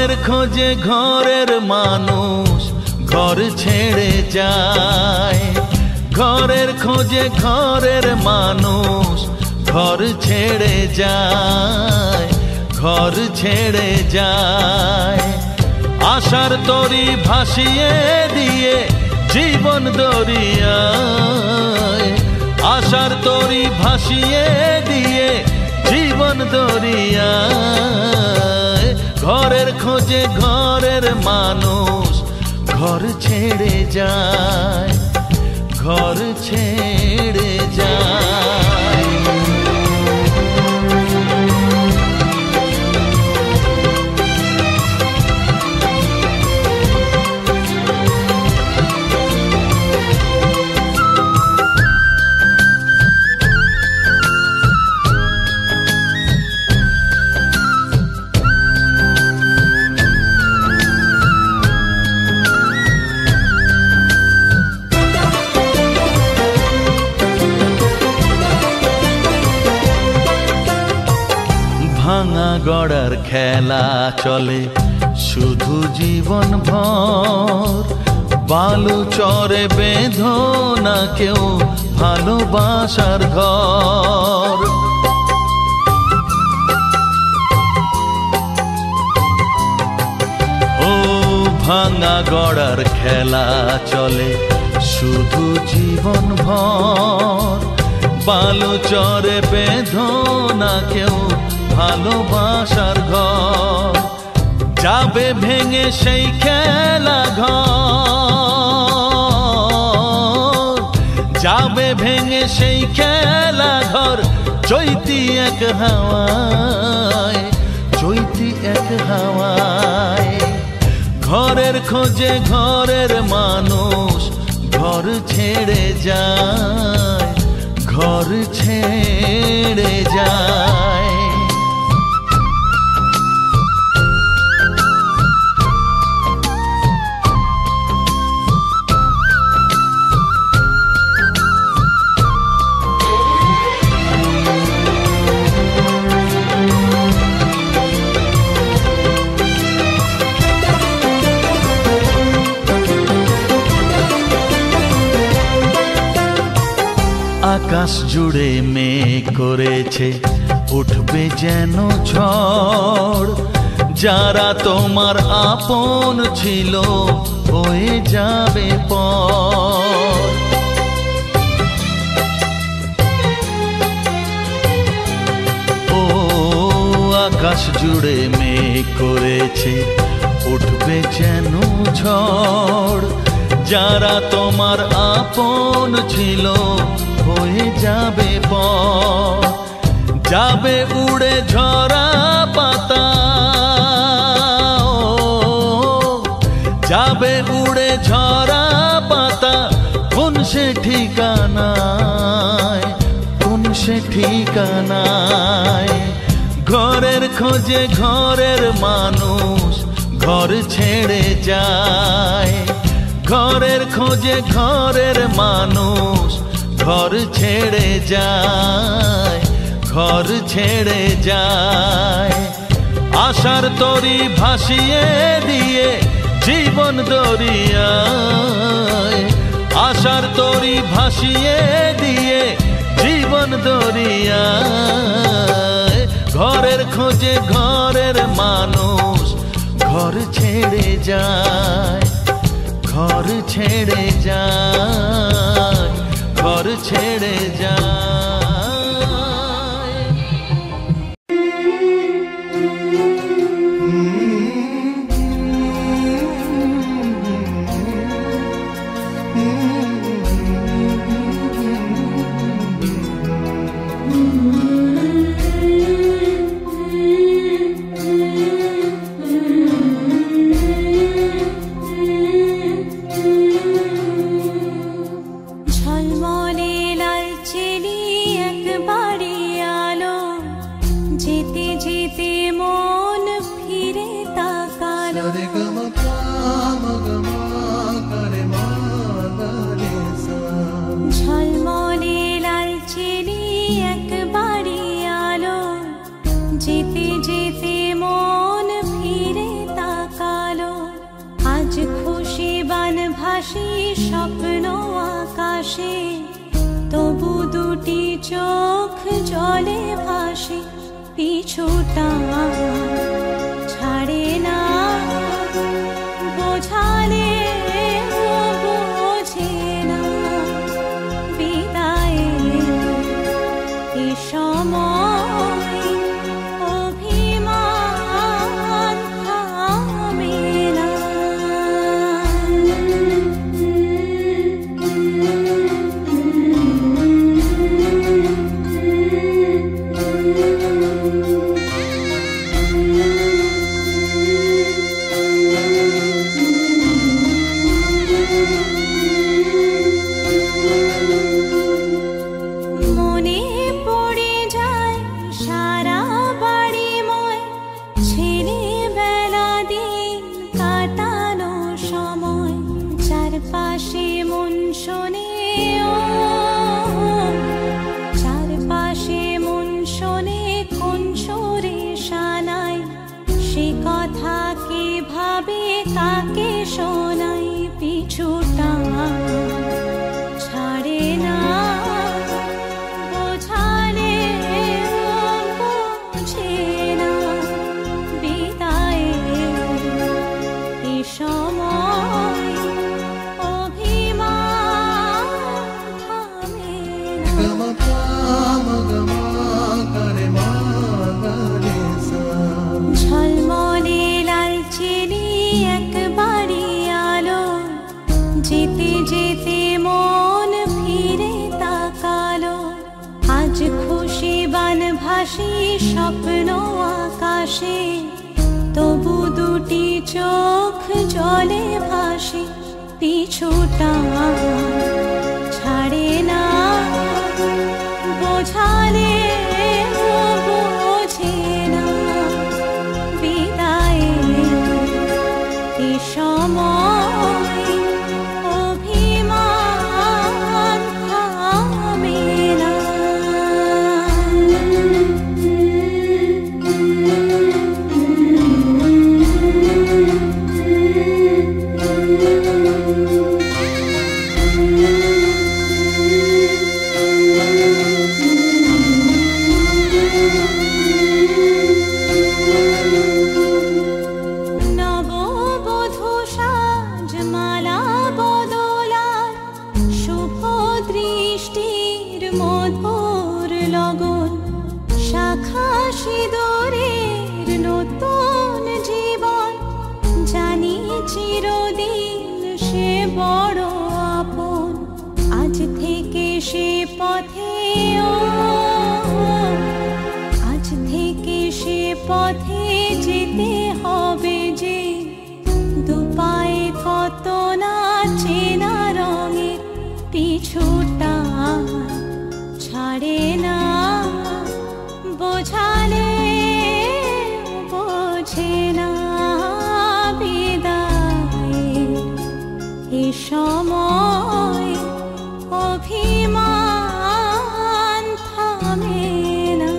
ঘরের খোঁজে ঘরের মানুষ ঘর ছেড়ে যায়, ঘরের খোঁজে ঘরের মানুষ ঘর ছেড়ে যায়, ঘর ছেড়ে যায়। আশার তরি ভাসিয়ে দিয়ে জীবন দরিয়ায়, আশার তরি ভাসিয়ে দিয়ে জীবন দরিয়ায়। ঘরের খোঁজে ঘরের মানুষ ঘর ছেড়ে যায়, ঘর ছেড়ে যায়। ভাঙা গড়ার খেলা চলে শুধু জীবন ভর, বালু চরে বেঁধো না কেউ ভালোবাসার ঘর। ও ভাঙা গড়ার খেলা চলে শুধু জীবন ভর, বালু চরে বেঁধো না কেউ ভালোবাসার ঘর। যাবে ভেঙে সেই খেলা ঘর, যাবে ভেঙে সেই খেলা ঘর। চৈতি এক হাওয়ায়, চৈতি এক হাওয়ায়। ঘরের খোঁজে ঘরের মানুষ ঘর ছেড়ে যায়, ঘর ছেড়ে যায়। আকাশ জুড়ে মেঘ করেছে উঠবে যেন ঝড়, যারা তোমার আপন ছিল হয়ে যাবে পর। ও আকাশ জুড়ে মেঘ করেছে উঠবে যেন ঝড়, যারা তোমার আপন ছিল হয়ে যাবে পর। যাবে উড়ে ঝরা পাতা, যাবে উড়ে ঝরা পাতা। কোন সে ঠিকানায়, কোন সে ঠিকানায়। ঘরের খোঁজে ঘরের মানুষ ঘর ছেড়ে যায়, ঘরের খোঁজে ঘরের মানুষ ঘর ছেড়ে যায়, ঘর ছেড়ে যায়। আশার তরি ভাসিয়ে দিয়ে জীবন দরিয়ায়, আশার তরি ভাসিয়ে দিয়ে জীবন দরিয়ায়। ঘরের খোঁজে ঘরের মানুষ ঘর ছেড়ে যায়, ঘর ছেড়ে যায়, ঘর ছেড়ে যায়। যেতে যেতে মন ফিরে তা ভাসি স্বপ্ন আকাশে, তবু দুটি চোখ জলে ভাসে, পিছুটা ছাড়ে না, বোঝালে বোঝে না, বিদায় এ সময় অভিমান থামে না। মনে পড়ে যায় সারা বাড়িময় ছেলেবেলা দিন কাটানো সময়, চারপাশে মন শোনে ও, চারপাশে মন শোনে কোন সুরে শানাই, সে কথা কে ভাবে কাকে শোনাই, পিছুটা ছাড়ে না, বোঝালে বোঝে না, বিদায় এ সময় অভিমান থামে না। ঝলমলে লালচেলি একবারই আলো, যেতে যেতে মন ফিরে তাকালো, আজ খুশি বান ভাসি স্বপ্ন আকাশে, তবু দুটি চোখ জলে ভাসে, পিছুটা ছাড়ে না, বোঝালে বোঝে না, বিদায় এ সময় অভিমান থামে না। নববধূ সাজমালা বদলার, শুভ দৃষ্টির মধুর লগন, শাখা সিঁদুরের নতুন জীবন, জানি চিরদিন সে বড় আপন, আজ থেকে সে পথে ও, আজ থেকে সে পথে যেতে হবে যে, দুপায়ে কত না চেনা রঙের, পিছুটা ছাড়ে না, বোঝালে বোঝে না, বিদায় এ সময় অভিমান থামে না।